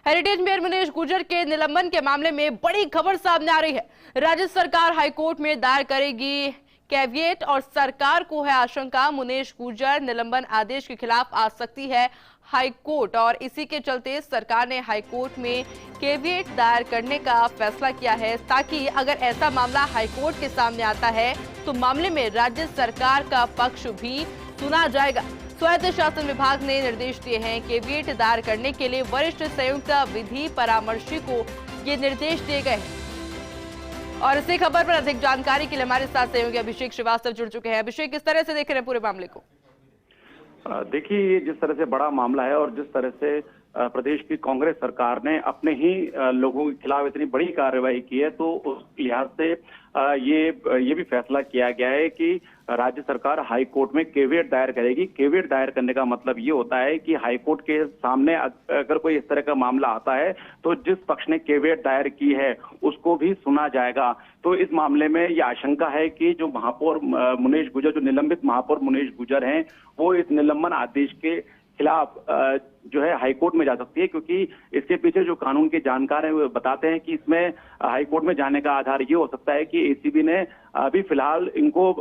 Heritage mayor Munesh Gurjar के निलंबन के मामले में बड़ी खबर सामने आ रही है। राज्य सरकार हाईकोर्ट में दायर करेगी कैविएट और सरकार को है आशंका मुनेश गुर्जर निलंबन आदेश के खिलाफ आ सकती है हाईकोर्ट, और इसी के चलते सरकार ने हाईकोर्ट में कैविएट दायर करने का फैसला किया है, ताकि अगर ऐसा मामला हाईकोर्ट के सामने आता है तो मामले में राज्य सरकार का पक्ष भी सुना जाएगा। स्वायत्त शासन विभाग ने निर्देश दिए हैं। कैविएट दायर करने के लिए वरिष्ठ संयुक्त विधि परामर्शी को ये निर्देश दिए गए हैं। और इसी खबर पर अधिक जानकारी के लिए हमारे साथ सहयोगी अभिषेक श्रीवास्तव जुड़ चुके हैं। अभिषेक, किस तरह से देख रहे हैं पूरे मामले को? देखिए, जिस तरह से बड़ा मामला है और जिस तरह से प्रदेश की कांग्रेस सरकार ने अपने ही लोगों के खिलाफ इतनी बड़ी कार्रवाई की है, तो उस लिहाज से ये भी फैसला किया गया है कि राज्य सरकार हाई कोर्ट में कैविएट दायर करेगी। कैविएट दायर करने का मतलब ये होता है कि हाई कोर्ट के सामने अगर कोई इस तरह का मामला आता है तो जिस पक्ष ने कैविएट दायर की है उसको भी सुना जाएगा। तो इस मामले में ये आशंका है कि जो महापौर मुनेश गुर्जर, जो निलंबित महापौर मुनेश गुर्जर हैं, वो इस निलंबन आदेश के खिलाफ जो है हाईकोर्ट में जा सकती है, क्योंकि इसके पीछे जो कानून के जानकार हैं वो बताते हैं कि इसमें हाईकोर्ट में जाने का आधार ये हो सकता है कि एसीबी ने अभी फिलहाल इनको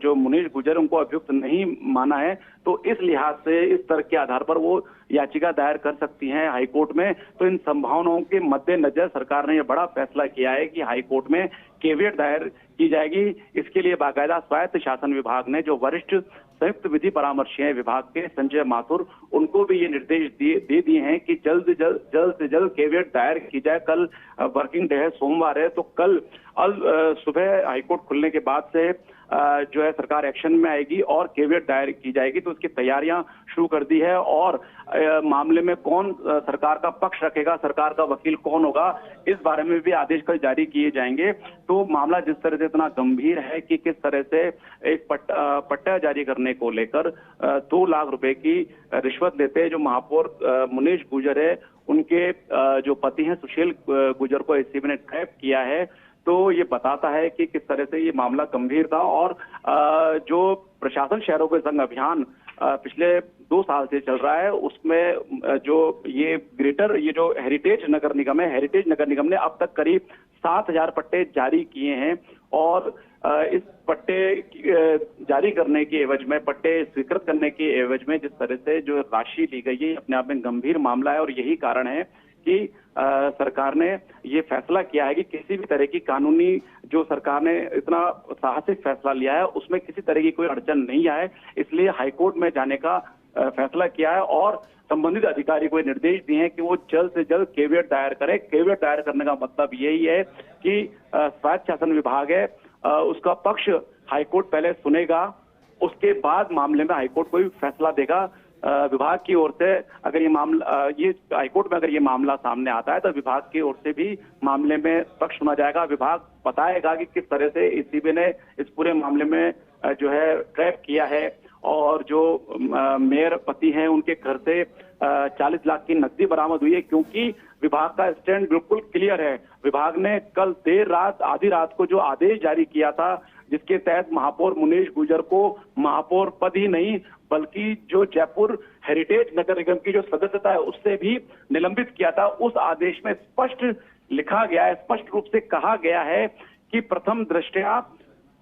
जो मुनेश गुर्जर उनको अभियुक्त नहीं माना है, तो इस लिहाज से इस तर्क के आधार पर वो याचिका दायर कर सकती हैं हाईकोर्ट में। तो इन संभावनाओं के मद्देनजर सरकार ने यह बड़ा फैसला किया है कि हाईकोर्ट में कैविएट दायर की जाएगी। इसके लिए बाकायदा स्वायत्त शासन विभाग ने जो वरिष्ठ संयुक्त विधि परामर्शी हैं विभाग के संजय माथुर, उनको भी ये निर्देश दे दिए हैं कि जल्द से जल्द कैविएट दायर की जाए। कल वर्किंग डे है, सोमवार है, तो कल सुबह हाईकोर्ट खुलने के बाद से जो है सरकार एक्शन में आएगी और कैविएट दायर की जाएगी। तो उसकी तैयारियां शुरू कर दी है और मामले में कौन सरकार का पक्ष रखेगा, सरकार का वकील कौन होगा, इस बारे में भी आदेश कल जारी किए जाएंगे। तो मामला जिस तरह से इतना गंभीर है कि किस तरह से एक पट्टा जारी करने को लेकर 2 लाख रुपए की रिश्वत लेते हैं जो महापौर मुनेश गुर्जर है, उनके जो पति हैं सुशील गुर्जर को एसीबी ने ट्रैप किया है। तो ये बताता है कि किस तरह से ये मामला गंभीर था। और जो प्रशासन शहरों के संग अभियान पिछले 2 साल से चल रहा है, उसमें जो ये जो हेरिटेज नगर निगम है, हेरिटेज नगर निगम ने अब तक करीब 7,000 पट्टे जारी किए हैं। और इस पट्टे जारी करने के एवज में, पट्टे स्वीकृत करने के एवज में जिस तरह से जो राशि ली गई है, अपने आप में गंभीर मामला है। और यही कारण है कि सरकार ने ये फैसला किया है कि किसी भी तरह की कानूनी, जो सरकार ने इतना साहसिक फैसला लिया है, उसमें किसी तरह की कोई अड़चन नहीं आए, इसलिए हाईकोर्ट में जाने का फैसला किया है। और संबंधित अधिकारी को निर्देश दिए हैं कि वो जल्द से जल्द कैविएट दायर करे। कैविएट दायर करने का मतलब यही है कि स्वायत्त शासन विभाग है, उसका पक्ष हाईकोर्ट पहले सुनेगा, उसके बाद मामले में हाईकोर्ट कोई फैसला देगा। विभाग की ओर से अगर ये मामला हाईकोर्ट में अगर ये मामला सामने आता है तो विभाग की ओर से भी मामले में पक्ष सुना जाएगा। विभाग बताएगा कि किस तरह से एसीबी ने इस पूरे मामले में जो है ट्रैप किया है। और जो मेयर पति हैं उनके घर से 40 लाख की नकदी बरामद हुई है, क्योंकि विभाग का स्टैंड बिल्कुल क्लियर है। विभाग ने कल देर रात, आधी रात को जो आदेश जारी किया था, जिसके तहत महापौर मुनेश गुर्जर को महापौर पद ही नहीं बल्कि जो जयपुर हेरिटेज नगर निगम की जो सदस्यता है उससे भी निलंबित किया था, उस आदेश में स्पष्ट लिखा गया है, स्पष्ट रूप से कहा गया है कि प्रथम दृष्टया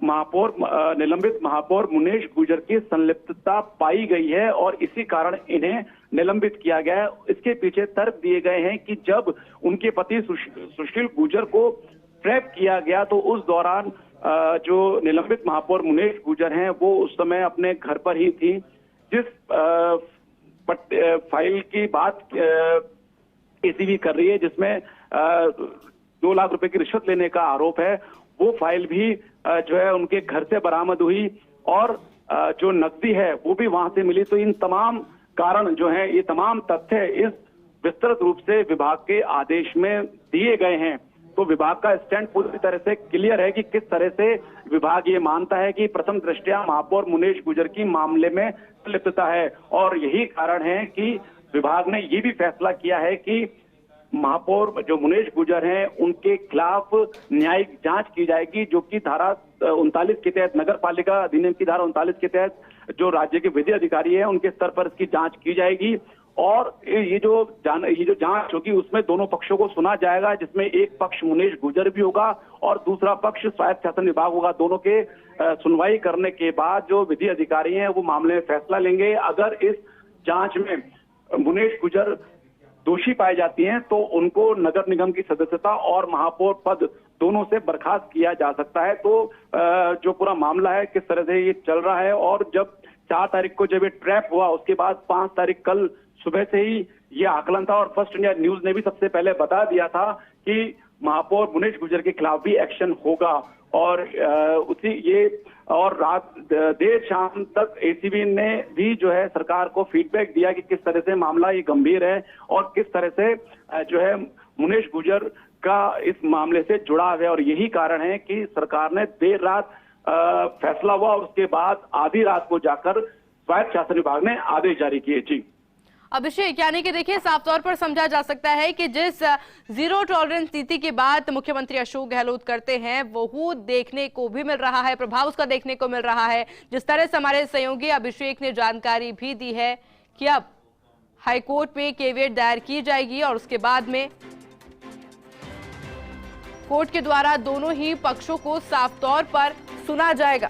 निलंबित महापौर मुनेश गुर्जर की संलिप्तता पाई गई है और इसी कारण इन्हें निलंबित किया गया है। इसके पीछे तर्क दिए गए हैं कि जब उनके पति सुशील गुर्जर को ट्रैप किया गया तो उस दौरान जो निलंबित महापौर मुनेश गुर्जर हैं वो उस समय अपने घर पर ही थी। जिस फाइल की बात एसीबी कर रही है, जिसमें 2 लाख रुपए की रिश्वत लेने का आरोप है, वो फाइल भी जो है उनके घर से बरामद हुई और जो नकदी है वो भी वहां से मिली। तो इन तमाम कारण जो है, ये तमाम तथ्य इस विस्तृत रूप से विभाग के आदेश में दिए गए हैं। तो विभाग का स्टैंड पूरी तरह से क्लियर है कि किस तरह से विभाग ये मानता है कि प्रथम दृष्टया महापौर मुनेश गुर्जर की मामले में संलिप्तता है। और यही कारण है कि विभाग ने ये भी फैसला किया है कि महापौर जो मुनेश गुर्जर हैं उनके खिलाफ न्यायिक जांच की जाएगी, जो कि धारा 39 के तहत, नगर पालिका अधिनियम की धारा 39 के तहत जो राज्य के विधि अधिकारी हैं उनके स्तर पर इसकी जांच की जाएगी। और ये जो जांच होगी उसमें दोनों पक्षों को सुना जाएगा, जिसमें एक पक्ष मुनेश गुर्जर भी होगा और दूसरा पक्ष स्वायत्त शासन विभाग होगा। दोनों के सुनवाई करने के बाद जो विधि अधिकारी हैं वो मामले में फैसला लेंगे। अगर इस जांच में मुनेश गुर्जर दोषी पाई जाती हैं तो उनको नगर निगम की सदस्यता और महापौर पद दोनों से बर्खास्त किया जा सकता है। तो जो पूरा मामला है किस तरह से ये चल रहा है, और जब 4 तारीख को जब ये ट्रैप हुआ उसके बाद 5 तारीख कल सुबह से ही ये आकलन था, और फर्स्ट इंडिया न्यूज ने भी सबसे पहले बता दिया था कि महापौर मुनेश गुर्जर के खिलाफ भी एक्शन होगा। और रात देर शाम तक एसीबी ने भी जो है सरकार को फीडबैक दिया कि किस तरह से मामला ये गंभीर है और किस तरह से जो है मुनेश गुर्जर का इस मामले से जुड़ाव है। और यही कारण है कि सरकार ने देर रात फैसला हुआ और उसके बाद आधी रात को जाकर स्वायत्त शासन विभाग ने आदेश जारी किए। जी अभिषेक, यानी कि देखिए साफ तौर पर समझा जा सकता है कि जिस जीरो टॉलरेंस नीति की बात मुख्यमंत्री अशोक गहलोत करते हैं वो देखने को भी मिल रहा है, प्रभाव उसका देखने को मिल रहा है। जिस तरह से हमारे सहयोगी अभिषेक ने जानकारी भी दी है कि अब हाईकोर्ट में केवियट दायर की जाएगी और उसके बाद में कोर्ट के द्वारा दोनों ही पक्षों को साफ तौर पर सुना जाएगा।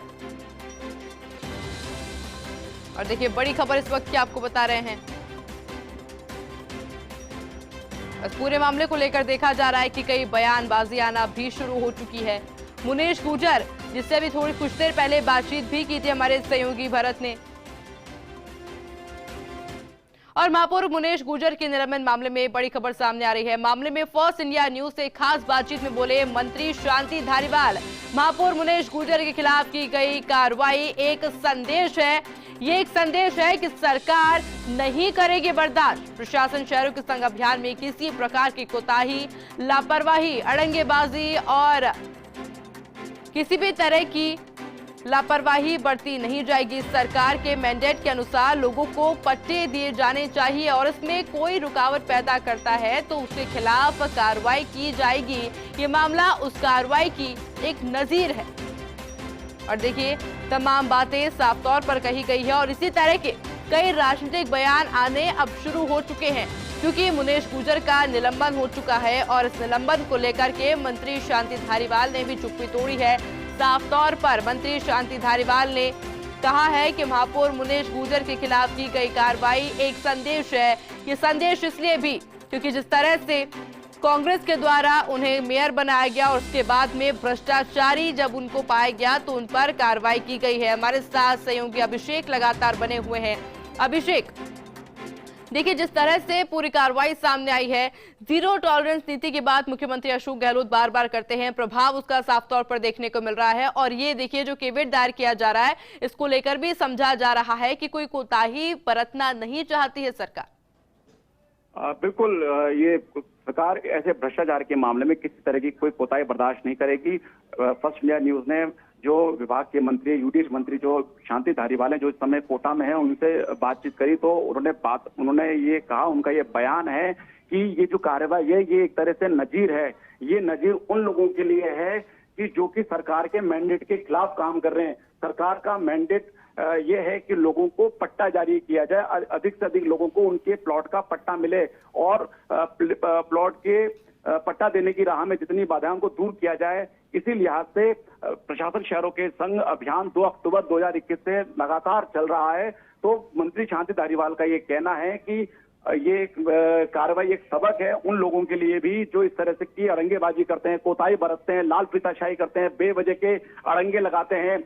और देखिए बड़ी खबर इस वक्त की आपको बता रहे हैं, इस पूरे मामले को लेकर देखा जा रहा है कि कई बयानबाजी आना भी शुरू हो चुकी है। मुनेश गुर्जर, जिससे अभी थोड़ी कुछ देर पहले बातचीत भी की थी हमारे सहयोगी भरत ने, और महापौर मुनेश गुर्जर के निलंबन मामले में बड़ी खबर सामने आ रही है। मामले में फर्स्ट इंडिया न्यूज से खास बातचीत में बोले मंत्री शांति धारीवाल, महापौर मुनेश गुर्जर के खिलाफ की गई कार्रवाई एक संदेश है। ये एक संदेश है कि सरकार नहीं करेगी बर्दाश्त। प्रशासन शहरों के संग अभियान में किसी प्रकार की कोताही, लापरवाही, अड़ंगेबाजी और किसी भी तरह की लापरवाही बरती नहीं जाएगी। सरकार के मैंडेट के अनुसार लोगों को पट्टे दिए जाने चाहिए और इसमें कोई रुकावट पैदा करता है तो उसके खिलाफ कार्रवाई की जाएगी। ये मामला उस कार्रवाई की एक नजीर है। और देखिए तमाम बातें साफ तौर पर कही गई है और इसी तरह के कई राजनीतिक बयान आने अब शुरू हो चुके हैं, क्योंकि मुनेश गुर्जर का निलंबन हो चुका है और इस निलंबन को लेकर के मंत्री शांति धारीवाल ने भी चुप्पी तोड़ी है। साफ तौर पर मंत्री शांति धारीवाल ने कहा है कि महापौर मुनेश गुर्जर के खिलाफ की गई कार्रवाई एक संदेश है। ये संदेश इसलिए भी क्योंकि जिस तरह से कांग्रेस के द्वारा उन्हें मेयर बनाया गया और उसके बाद में भ्रष्टाचारी जब उनको पाया गया तो उन पर कार्रवाई की गई है। हमारे साथ सहयोगी अभिषेक लगातार बने हुए हैं। अभिषेक, देखिए जिस तरह से पूरी कार्रवाई सामने आई है, जीरो टॉलरेंस नीति की बात मुख्यमंत्री अशोक गहलोत बार बार करते हैं, प्रभाव उसका साफ तौर पर देखने को मिल रहा है। और ये देखिए जो केवियट दायर किया जा रहा है इसको लेकर भी समझा जा रहा है कि कोई कोताही बरतना नहीं चाहती है सरकार। बिल्कुल, ये सरकार ऐसे भ्रष्टाचार के मामले में किसी तरह की कोई कोताही बर्दाश्त नहीं करेगी। फर्स्ट इंडिया न्यूज ने जो विभाग के मंत्री, यूडीएच मंत्री जो शांति धारीवाल जो इस समय कोटा में है, उनसे बातचीत करी तो उन्होंने ये कहा, उनका ये बयान है कि ये जो कार्रवाई है ये एक तरह से नजीर है। ये नजीर उन लोगों के लिए है कि जो कि सरकार के मैंडेट के खिलाफ काम कर रहे हैं। सरकार का मैंडेट ये है कि लोगों को पट्टा जारी किया जाए, अधिक से अधिक लोगों को उनके प्लॉट का पट्टा मिले और प्लॉट के पट्टा देने की राह में जितनी बाधाओं को दूर किया जाए। इसी लिहाज से प्रशासन शहरों के संग अभियान 2 अक्टूबर 2021 से लगातार चल रहा है। तो मंत्री शांति धारीवाल का ये कहना है कि ये कार्रवाई एक सबक है उन लोगों के लिए भी जो इस तरह से की अड़ंगेबाजी करते हैं, कोताही बरतते हैं, लाल फीताशाही करते हैं, बेवजह के अड़ंगे लगाते हैं।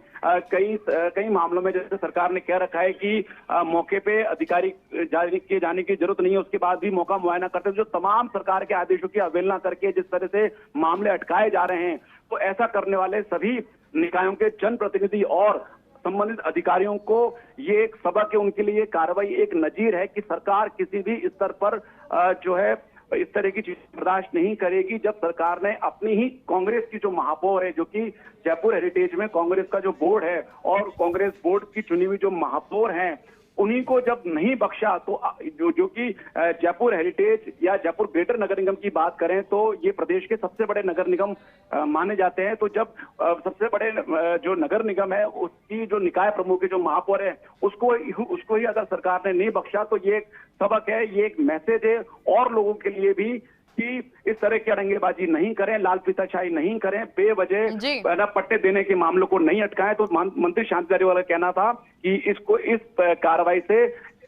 कई मामलों में जैसे सरकार ने कह रखा है कि मौके पे अधिकारी जारी किए जाने की जरूरत नहीं है, उसके बाद भी मौका मुआयना करते हैं। जो तमाम सरकार के आदेशों की अवहेलना करके जिस तरह से मामले अटकाए जा रहे हैं, तो ऐसा करने वाले सभी निकायों के जनप्रतिनिधि और संबंधित अधिकारियों को ये एक सबक है, उनके लिए कार्रवाई एक नजीर है कि सरकार किसी भी स्तर पर जो है इस तरह की चीज बर्दाश्त नहीं करेगी। जब सरकार ने अपनी ही कांग्रेस की जो महापौर है, जो कि जयपुर हेरिटेज में कांग्रेस का जो बोर्ड है और कांग्रेस बोर्ड की चुनी हुई जो महापौर हैं, उन्हीं को जब नहीं बख्शा तो जो कि जयपुर हेरिटेज या जयपुर ग्रेटर नगर निगम की बात करें तो ये प्रदेश के सबसे बड़े नगर निगम माने जाते हैं। तो जब सबसे बड़े जो नगर निगम है उसकी जो निकाय प्रमुख है, जो महापौर है, उसको ही अगर सरकार ने नहीं बख्शा तो ये एक सबक है, ये एक मैसेज है और लोगों के लिए भी कि इस तरह की अड़ंगेबाजी नहीं करें, लाल फीताशाही नहीं करें, बेवजह पट्टे देने के मामलों को नहीं अटकाएं। तो मंत्री शांति धारीवाल का कहना था कि इस कार्रवाई से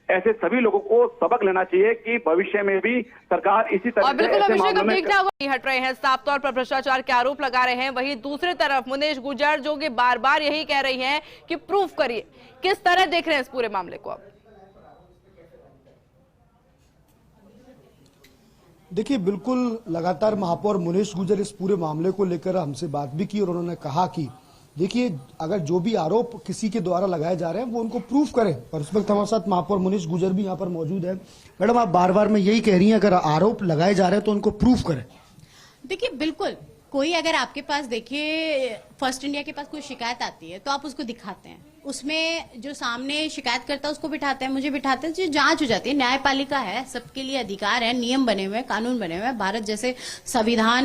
ऐसे सभी लोगों को सबक लेना चाहिए कि भविष्य में भी सरकार इसी तरह से बिल्कुल ऐसे अभिषेक मामलों अब में देखना होगा, नहीं हट रहे हैं, साफ तौर पर भ्रष्टाचार के आरोप लगा रहे हैं। वहीं दूसरी तरफ मुनेश गुर्जर जो कि बार बार यही कह रही हैं कि प्रूफ करिए, किस तरह देख रहे हैं इस पूरे मामले को? अब देखिए, बिल्कुल लगातार महापौर मुनेश गुर्जर इस पूरे मामले को लेकर हमसे बात भी की और उन्होंने कहा कि देखिए, अगर जो भी आरोप किसी के द्वारा लगाए जा रहे हैं वो उनको प्रूफ करें। और इस वक्त हमारे साथ महापौर मुनेश गुर्जर भी यहाँ पर मौजूद है। मैडम, आप बार बार में यही कह रही हैं अगर आरोप लगाए जा रहे हैं तो उनको प्रूफ करें। देखिए, बिल्कुल कोई अगर आपके पास, देखिए फर्स्ट इंडिया के पास कोई शिकायत आती है तो आप उसको दिखाते हैं, उसमें जो सामने शिकायत करता है उसको बिठाते हैं, मुझे बिठाते हैं, जो जांच हो जाती है। न्यायपालिका है, सबके लिए अधिकार है, नियम बने हुए हैं, कानून बने हुए हैं। भारत जैसे संविधान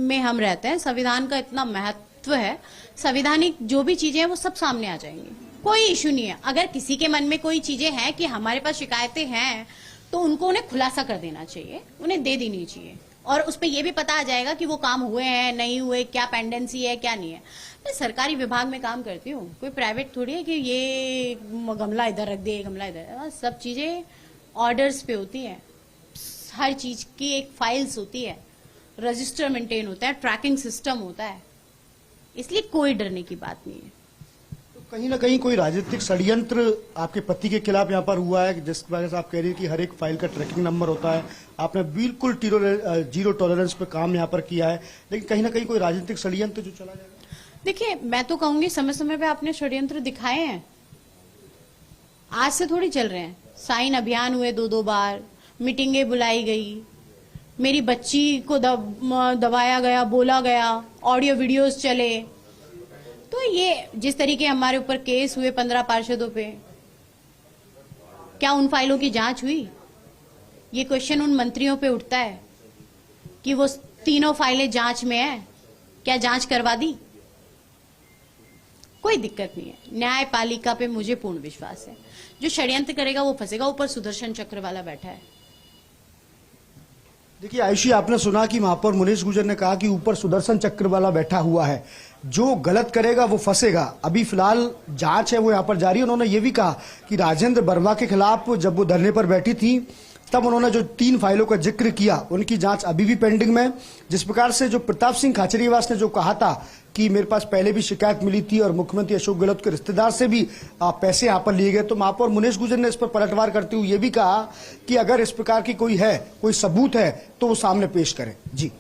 में हम रहते हैं, संविधान का इतना महत्व है, संवैधानिक जो भी चीजें हैं वो सब सामने आ जाएंगी, कोई इश्यू नहीं है। अगर किसी के मन में कोई चीजें हैं कि हमारे पास शिकायतें हैं तो उनको उन्हें खुलासा कर देना चाहिए, उन्हें दे देनी चाहिए और उस पर यह भी पता आ जाएगा कि वो काम हुए हैं नहीं हुए, क्या पेंडेंसी है क्या नहीं है। मैं सरकारी विभाग में काम करती हूँ, कोई प्राइवेट थोड़ी है कि ये गमला इधर रख दे, गमला इधर। सब चीजें ऑर्डर्स पे होती हैं, हर चीज की एक फाइल्स होती है, रजिस्टर मेंटेन होता है, ट्रैकिंग सिस्टम होता है, इसलिए कोई डरने की बात नहीं है। तो कहीं ना कहीं कोई राजनीतिक षड्यंत्र आपके पति के खिलाफ यहाँ पर हुआ है, जिस वजह से आप कह रही है कि हर एक फाइल का ट्रैकिंग नंबर होता है, आपने बिल्कुल जीरो टॉलरेंस पे काम यहाँ पर किया है, लेकिन कहीं ना कहीं कोई राजनीतिक षड्यंत्र जो चला जाएगा? देखिए, मैं तो कहूंगी समय समय पे आपने षड्यंत्र दिखाए हैं, आज से थोड़ी चल रहे हैं। साइन अभियान हुए 2-2 बार, मीटिंगें बुलाई गई, मेरी बच्ची को दबाया गया, बोला गया, ऑडियो वीडियोस चले। तो ये जिस तरीके हमारे ऊपर केस हुए 15 पार्षदों पे, क्या उन फाइलों की जांच हुई? ये क्वेश्चन उन मंत्रियों पे उठता है कि वो तीनों फाइलें जांच में है, क्या जांच करवा दी? कोई दिक्कत नहीं है, न्यायपालिका पे मुझे पूर्ण विश्वास है। जो षड्यंत्र करेगा वो फंसेगा। ऊपर सुदर्शन चक्र वाला बैठा है। देखिए आयुषी, आपने सुना कि महापौर मुनेश गुर्जर ने कहा कि ऊपर सुदर्शन चक्र वाला बैठा हुआ है, जो गलत करेगा वो फंसेगा। अभी फिलहाल जांच है वो यहाँ पर जारी है। उन्होंने ये भी कहा कि राजेंद्र वर्मा के खिलाफ जब वो धरने पर बैठी थी तब उन्होंने जो 3 फाइलों का जिक्र किया उनकी जांच अभी भी पेंडिंग में। जिस प्रकार से जो प्रताप सिंह खाचरियावास ने जो कहा था कि मेरे पास पहले भी शिकायत मिली थी और मुख्यमंत्री अशोक गहलोत के रिश्तेदार से भी पैसे यहाँ पर लिए गए, तो महापौर मुनेश गुर्जर ने इस पर पलटवार करते हुए ये भी कहा कि अगर इस प्रकार की कोई सबूत है तो वो सामने पेश करें। जी।